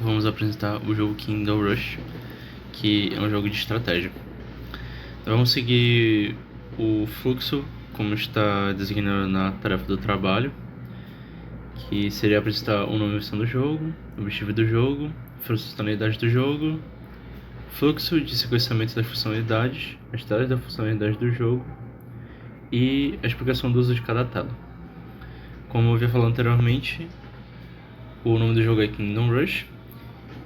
Vamos apresentar o jogo Kingdom Rush, que é um jogo de estratégia. Então, vamos seguir o fluxo, como está designado na tarefa do trabalho, que seria apresentar uma nova versão do jogo, o objetivo do jogo, funcionalidade do jogo, fluxo de sequenciamento das funcionalidades, as telas da funcionalidade do jogo e a explicação do uso de cada tela. Como eu havia falado anteriormente, o nome do jogo é Kingdom Rush.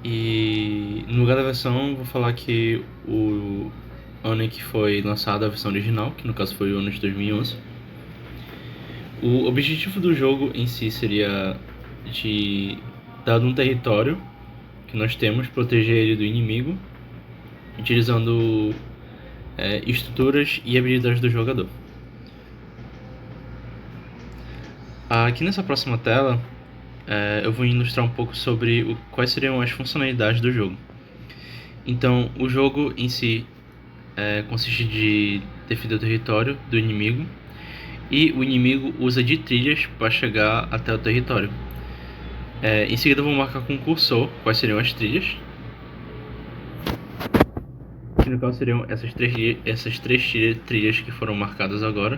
E no lugar da versão, vou falar que o ano em que foi lançada a versão original, que no caso foi o ano de 2011. O objetivo do jogo em si seria de, dado um território que nós temos, proteger ele do inimigo, utilizando estruturas e habilidades do jogador. Aqui nessa próxima tela, eu vou ilustrar um pouco sobre quais seriam as funcionalidades do jogo. Então, o jogo em si consiste de defender o território do inimigo, e o inimigo usa de trilhas para chegar até o território. Em seguida, eu vou marcar com o cursor quais seriam as trilhas, que no caso seriam essas três trilhas que foram marcadas agora.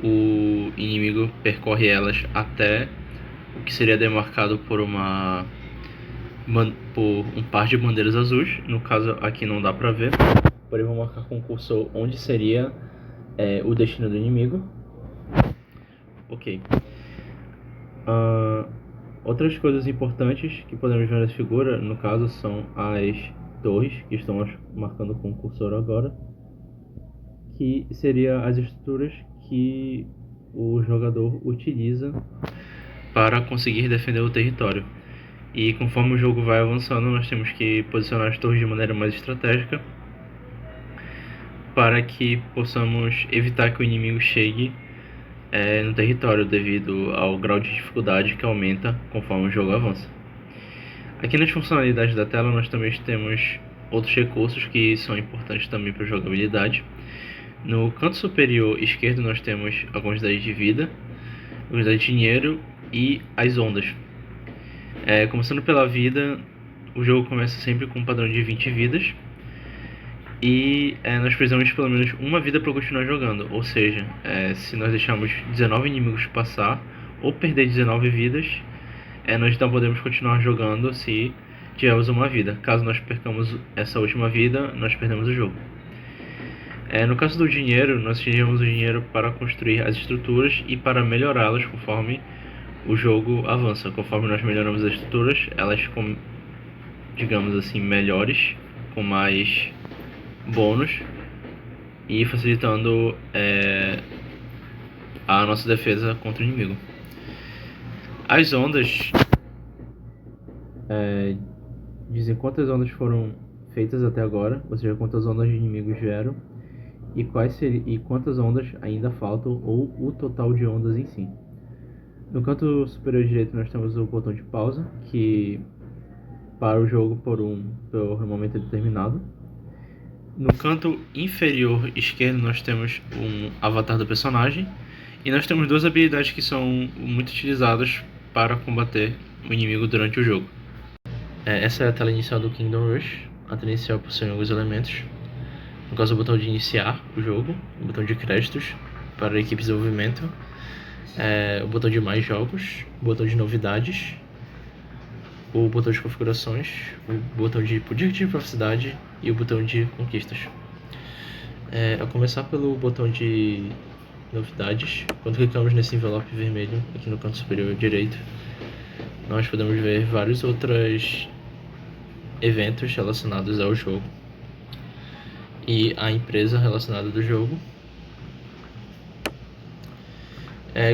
O inimigo percorre elas até o que seria demarcado por um par de bandeiras azuis. No caso aqui não dá para ver, porém vou marcar com o cursor onde seria o destino do inimigo. Ok. Outras coisas importantes que podemos ver nessa figura, no caso, são as torres, que estão marcando com o cursor agora, que seriam as estruturas que o jogador utiliza para conseguir defender o território. E conforme o jogo vai avançando, nós temos que posicionar as torres de maneira mais estratégica para que possamos evitar que o inimigo chegue no território, devido ao grau de dificuldade que aumenta conforme o jogo avança. Aqui nas funcionalidades da tela nós também temos outros recursos que são importantes também para a jogabilidade. No canto superior esquerdo nós temos a quantidade de vida, a quantidade de dinheiro e as ondas. Começando pela vida, o jogo começa sempre com um padrão de 20 vidas. E nós precisamos de pelo menos uma vida para continuar jogando. Ou seja, se nós deixarmos 19 inimigos passar ou perder 19 vidas, nós não podemos continuar jogando se tivermos uma vida. Caso nós percamos essa última vida, nós perdemos o jogo. No caso do dinheiro, nós utilizamos o dinheiro para construir as estruturas e para melhorá-las conforme o jogo avança. Conforme nós melhoramos as estruturas, elas ficam, digamos assim, melhores, com mais bônus e facilitando a nossa defesa contra o inimigo. As ondas dizem quantas ondas foram feitas até agora, ou seja, quantas ondas de inimigos vieram e quantas ondas ainda faltam, ou o total de ondas em si. No canto superior direito nós temos o botão de pausa, que para o jogo por um momento determinado. No canto inferior esquerdo nós temos um avatar do personagem, e nós temos duas habilidades que são muito utilizadas para combater o inimigo durante o jogo. Essa é a tela inicial do Kingdom Rush. A tela inicial possui alguns elementos, no caso o botão de iniciar o jogo, o botão de créditos para a equipe de desenvolvimento, o botão de mais jogos, o botão de novidades, o botão de configurações, o botão de poder de privacidade e o botão de conquistas. Ao começar pelo botão de novidades, quando clicamos nesse envelope vermelho aqui no canto superior direito, nós podemos ver vários outros eventos relacionados ao jogo e à empresa relacionada do jogo.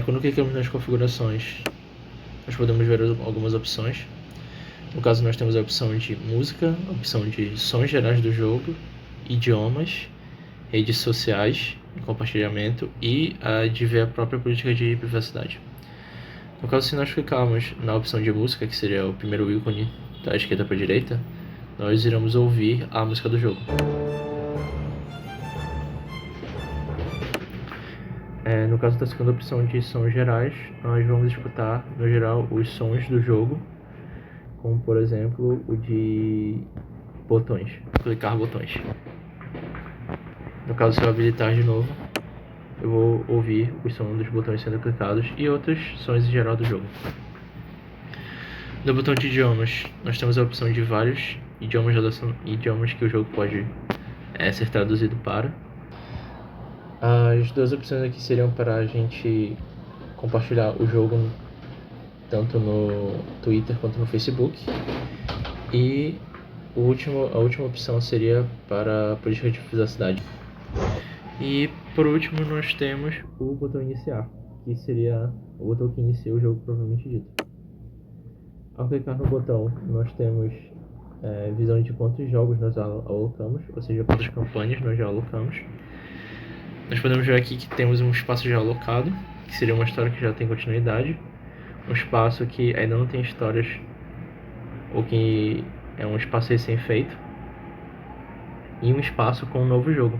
Quando clicamos nas configurações, nós podemos ver algumas opções. No caso, nós temos a opção de música, a opção de sons gerais do jogo, idiomas, redes sociais, compartilhamento e a de ver a própria política de privacidade. No caso, se nós clicarmos na opção de música, que seria o primeiro ícone da esquerda para a direita, nós iremos ouvir a música do jogo. No caso da segunda opção de sons gerais, nós vamos escutar, no geral, os sons do jogo, como por exemplo o de botões, clicar botões. No caso, se eu habilitar de novo, eu vou ouvir os sons dos botões sendo clicados e outros sons em geral do jogo. No botão de idiomas, nós temos a opção de vários idiomas que o jogo pode ser traduzido para. As duas opções aqui seriam para a gente compartilhar o jogo tanto no Twitter quanto no Facebook. E a última opção seria para a política de privacidade. E por último nós temos o botão iniciar, que seria o botão que inicia o jogo propriamente dito. Ao clicar no botão, nós temos visão de quantos jogos nós alocamos, ou seja, quantas campanhas nós já alocamos. Nós podemos ver aqui que temos um espaço já alocado, que seria uma história que já tem continuidade, um espaço que ainda não tem histórias, ou que é um espaço recém-feito, e um espaço com um novo jogo.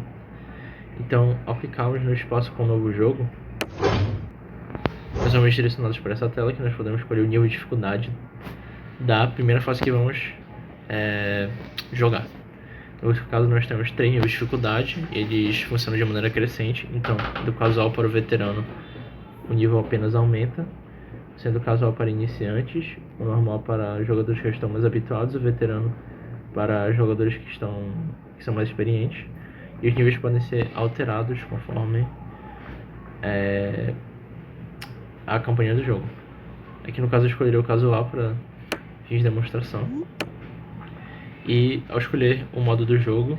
Então, ao clicarmos no espaço com um novo jogo, nós vamos direcionados para essa tela, que nós podemos escolher o nível de dificuldade da primeira fase que vamos jogar. No caso, nós temos 3 níveis de dificuldade, eles funcionam de maneira crescente. Então, do casual para o veterano, o nível apenas aumenta, sendo casual para iniciantes, o normal para jogadores que estão mais habituados, o veterano para jogadores que são mais experientes. E os níveis podem ser alterados conforme a campanha do jogo. Aqui no caso eu escolheria o casual para fins de demonstração. E ao escolher o modo do jogo,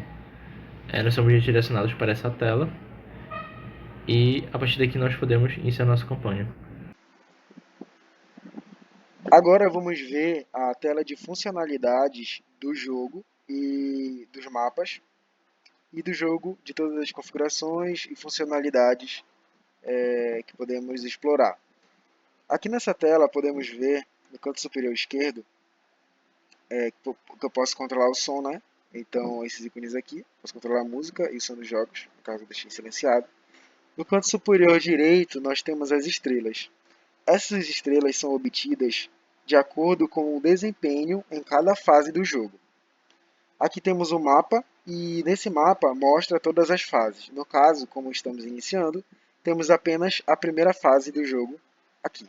nós somos redirecionados para essa tela. E a partir daqui nós podemos iniciar nossa campanha. Agora vamos ver a tela de funcionalidades do jogo e dos mapas, e do jogo, de todas as configurações e funcionalidades que podemos explorar. Aqui nessa tela podemos ver, no canto superior esquerdo, que eu posso controlar o som, né? Então, esses ícones aqui, posso controlar a música e o som dos jogos, no caso eu deixei silenciado. No canto superior direito, nós temos as estrelas. Essas estrelas são obtidas de acordo com o desempenho em cada fase do jogo. Aqui temos o mapa, e nesse mapa mostra todas as fases. No caso, como estamos iniciando, temos apenas a primeira fase do jogo aqui.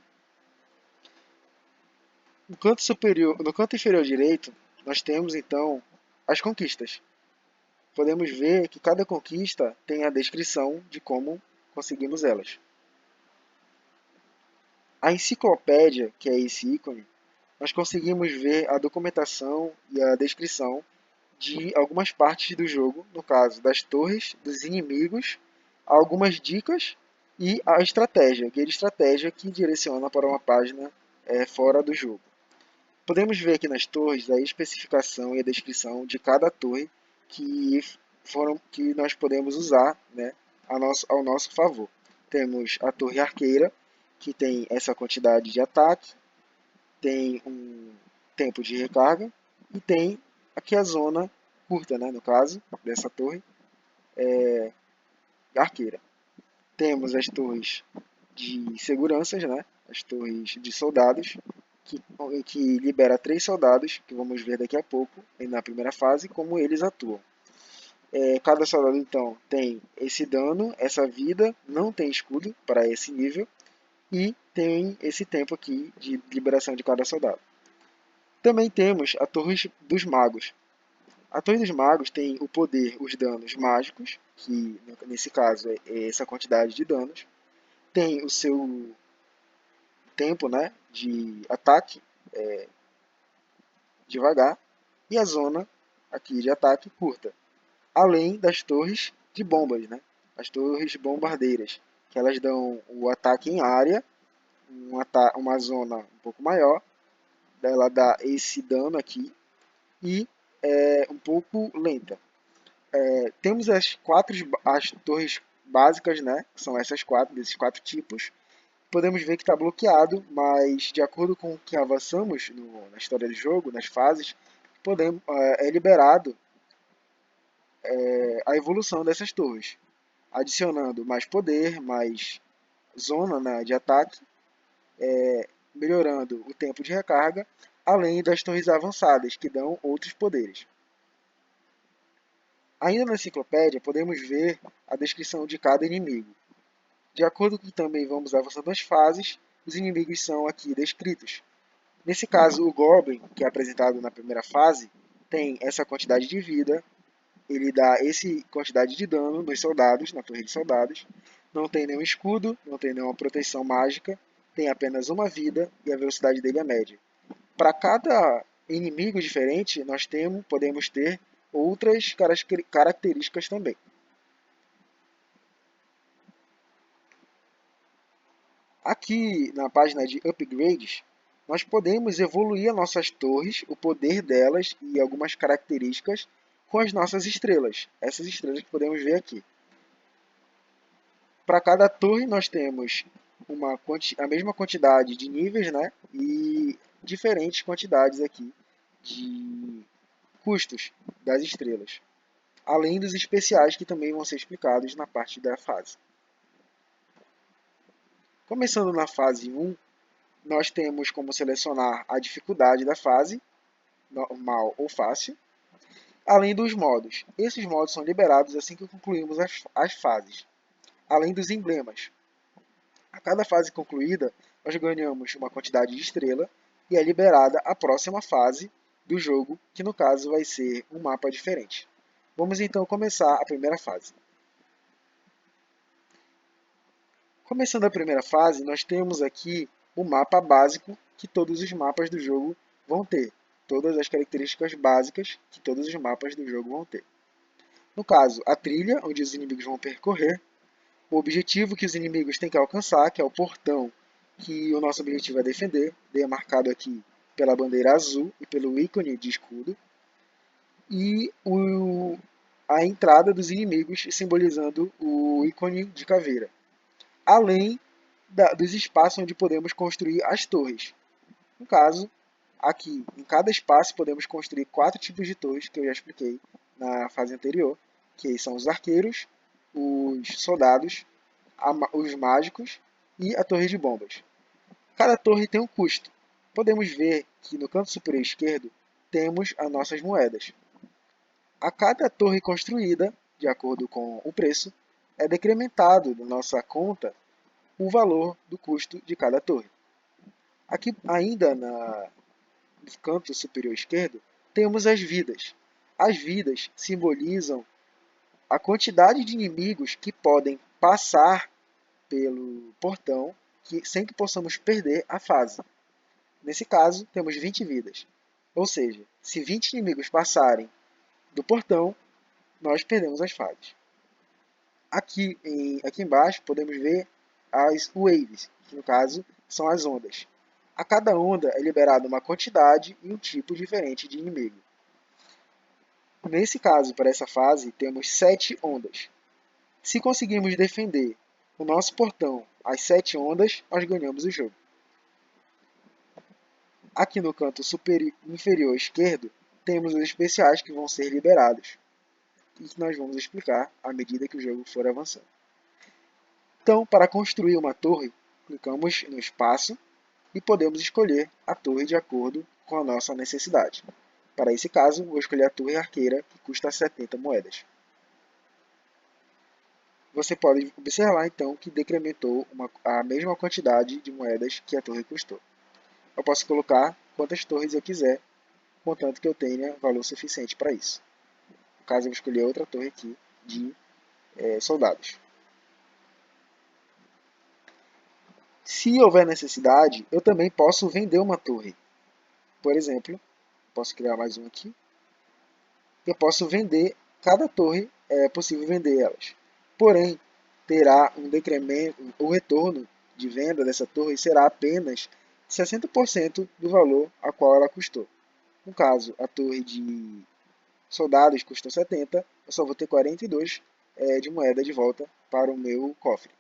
No canto inferior direito, nós temos então as conquistas. Podemos ver que cada conquista tem a descrição de como conseguimos elas. A enciclopédia, que é esse ícone, nós conseguimos ver a documentação e a descrição de algumas partes do jogo, no caso das torres, dos inimigos, algumas dicas e a estratégia, guia de estratégia que direciona para uma página fora do jogo. Podemos ver aqui nas torres a especificação e a descrição de cada torre que nós podemos usar, né, ao nosso favor. Temos a torre arqueira, que tem essa quantidade de ataque, tem um tempo de recarga e tem aqui a zona curta, né, no caso dessa torre arqueira. Temos as torres de seguranças, né, as torres de soldados, que libera 3 soldados, que vamos ver daqui a pouco, na primeira fase, como eles atuam. Cada soldado, então, tem esse dano, essa vida, não tem escudo para esse nível, e tem esse tempo aqui de liberação de cada soldado. Também temos a Torre dos Magos. A Torre dos Magos tem o poder, os danos mágicos, que nesse caso é essa quantidade de danos. Tem o seu tempo, né, de ataque devagar, e a zona aqui de ataque curta. Além das torres de bombas, né, as torres bombardeiras, que elas dão o ataque em área, uma zona um pouco maior, ela dá esse dano aqui, e é um pouco lenta. Temos as torres básicas, né? São essas quatro, desses 4 tipos. Podemos ver que está bloqueado, mas de acordo com o que avançamos na história do jogo, nas fases, é liberado a evolução dessas torres, adicionando mais poder, mais zona, né, de ataque, melhorando o tempo de recarga, além das torres avançadas, que dão outros poderes. Ainda na enciclopédia, podemos ver a descrição de cada inimigo. De acordo com que também vamos avançando as fases, os inimigos são aqui descritos. Nesse caso, o Goblin, que é apresentado na primeira fase, tem essa quantidade de vida, ele dá essa quantidade de dano nos soldados, na torre de soldados, não tem nenhum escudo, não tem nenhuma proteção mágica, tem apenas uma vida e a velocidade dele é média. Para cada inimigo diferente, podemos ter outras características também. Aqui na página de upgrades, nós podemos evoluir as nossas torres, o poder delas e algumas características com as nossas estrelas. Essas estrelas que podemos ver aqui. Para cada torre nós temos a mesma quantidade de níveis, né? E diferentes quantidades aqui de custos das estrelas. Além dos especiais que também vão ser explicados na parte da fase. Começando na fase 1, nós temos como selecionar a dificuldade da fase, normal ou fácil, além dos modos. Esses modos são liberados assim que concluímos as fases, além dos emblemas. A cada fase concluída, nós ganhamos uma quantidade de estrela e é liberada a próxima fase do jogo, que no caso vai ser um mapa diferente. Vamos então começar a primeira fase. Começando a primeira fase, nós temos aqui o mapa básico que todos os mapas do jogo vão ter. Todas as características básicas que todos os mapas do jogo vão ter. No caso, a trilha, onde os inimigos vão percorrer, o objetivo que os inimigos têm que alcançar, que é o portão que o nosso objetivo é defender, demarcado aqui pela bandeira azul e pelo ícone de escudo, e a entrada dos inimigos simbolizando o ícone de caveira, além dos espaços onde podemos construir as torres. No caso, aqui em cada espaço podemos construir 4 tipos de torres, que eu já expliquei na fase anterior, que são os arqueiros, os soldados, os mágicos e a torre de bombas. Cada torre tem um custo. Podemos ver que no canto superior esquerdo temos as nossas moedas. A cada torre construída, de acordo com o preço, é decrementado na nossa conta o valor do custo de cada torre. Aqui ainda no canto superior esquerdo temos as vidas. As vidas simbolizam a quantidade de inimigos que podem passar pelo portão sem que possamos perder a fase. Nesse caso, temos 20 vidas. Ou seja, se 20 inimigos passarem do portão, nós perdemos as fases. Aqui embaixo podemos ver as waves, que no caso são as ondas. A cada onda é liberada uma quantidade e um tipo diferente de inimigo. Nesse caso, para essa fase, temos 7 ondas. Se conseguirmos defender o nosso portão às 7 ondas, nós ganhamos o jogo. Aqui no canto inferior esquerdo, temos os especiais que vão ser liberados e que nós vamos explicar à medida que o jogo for avançando. Então, para construir uma torre, clicamos no espaço e podemos escolher a torre de acordo com a nossa necessidade. Para esse caso, vou escolher a torre arqueira, que custa 70 moedas. Você pode observar então que decrementou a mesma quantidade de moedas que a torre custou. Eu posso colocar quantas torres eu quiser, contanto que eu tenha valor suficiente para isso. No caso, eu vou escolher outra torre aqui de soldados. Se houver necessidade, eu também posso vender uma torre. Por exemplo, posso criar mais uma aqui. Eu posso vender cada torre, é possível vender elas. Porém, terá um decremento, o retorno de venda dessa torre será apenas 60% do valor a qual ela custou. No caso, a torre de soldados custou 70, eu só vou ter 42 de moeda de volta para o meu cofre.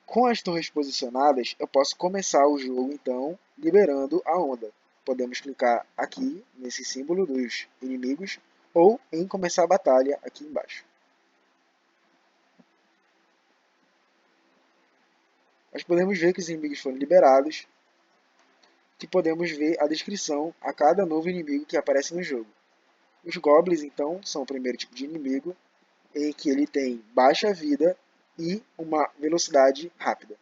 Com as torres posicionadas, eu posso começar o jogo então liberando a onda. Podemos clicar aqui nesse símbolo dos inimigos ou em começar a batalha aqui embaixo. Nós podemos ver que os inimigos foram liberados que podemos ver a descrição a cada novo inimigo que aparece no jogo. Os Goblins, então, são o primeiro tipo de inimigo, em que ele tem baixa vida e uma velocidade rápida.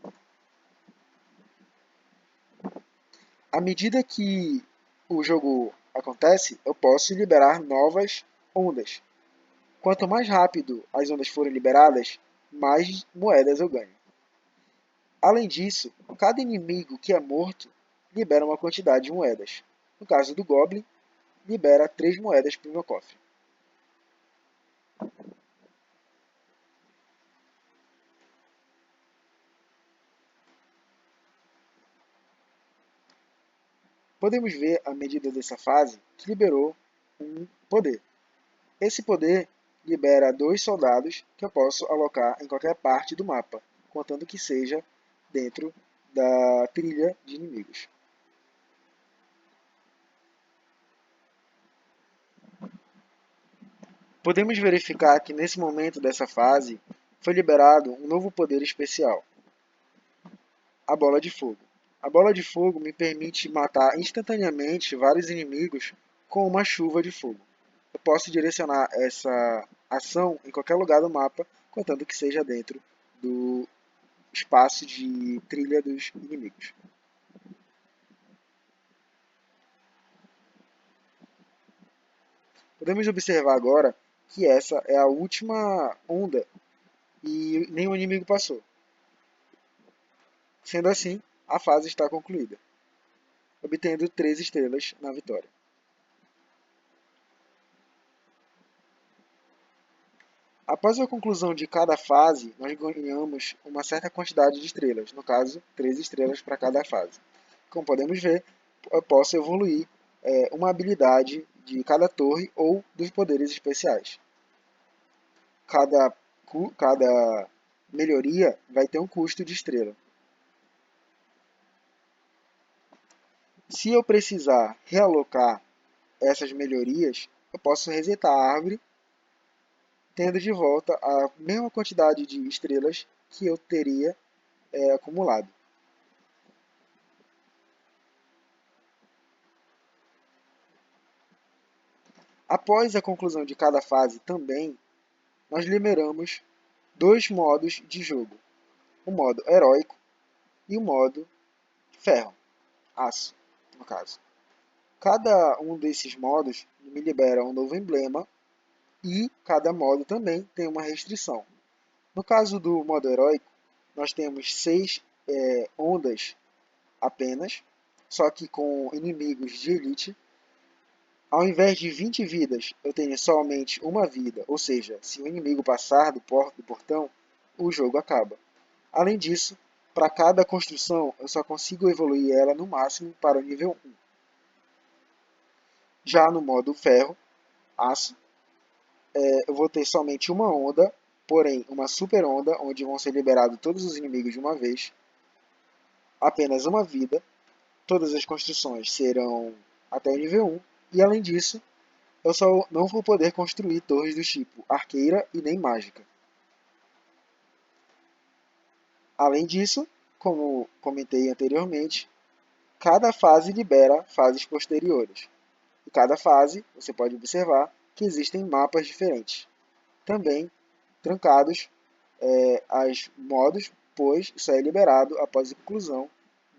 À medida que o jogo acontece, eu posso liberar novas ondas. Quanto mais rápido as ondas forem liberadas, mais moedas eu ganho. Além disso, cada inimigo que é morto libera uma quantidade de moedas. No caso do Goblin, libera 3 moedas para o meu cofre. Podemos ver à medida dessa fase que liberou um poder. Esse poder libera 2 soldados que eu posso alocar em qualquer parte do mapa, contanto que seja dentro da trilha de inimigos. Podemos verificar que nesse momento dessa fase foi liberado um novo poder especial, a Bola de Fogo. A Bola de Fogo me permite matar instantaneamente vários inimigos com uma chuva de fogo. Eu posso direcionar essa ação em qualquer lugar do mapa, contanto que seja dentro do espaço de trilha dos inimigos. Podemos observar agora que essa é a última onda e nenhum inimigo passou. Sendo assim, a fase está concluída, obtendo 3 estrelas na vitória. Após a conclusão de cada fase, nós ganhamos uma certa quantidade de estrelas, no caso, 3 estrelas para cada fase. Como podemos ver, eu posso evoluir uma habilidade de cada torre ou dos poderes especiais. Cada melhoria vai ter um custo de estrela. Se eu precisar realocar essas melhorias, eu posso resetar a árvore, tendo de volta a mesma quantidade de estrelas que eu teria acumulado. Após a conclusão de cada fase também, nós liberamos 2 modos de jogo, o modo heróico e o modo ferro, aço, no caso. Cada um desses modos me libera um novo emblema e cada modo também tem uma restrição. No caso do modo heróico, nós temos 6 ondas apenas, só que com inimigos de elite. Ao invés de 20 vidas, eu tenho somente uma vida, ou seja, se o inimigo passar do portão, o jogo acaba. Além disso, para cada construção, eu só consigo evoluir ela no máximo para o nível 1. Já no modo ferro, aço, eu vou ter somente uma onda, porém uma super onda, onde vão ser liberados todos os inimigos de uma vez, apenas uma vida, todas as construções serão até o nível 1, e além disso, eu só não vou poder construir torres do tipo arqueira e nem mágica. Além disso, como comentei anteriormente, cada fase libera fases posteriores. Em cada fase, você pode observar que existem mapas diferentes, também trancados aos modos, pois isso é liberado após a conclusão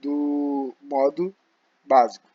do modo básico.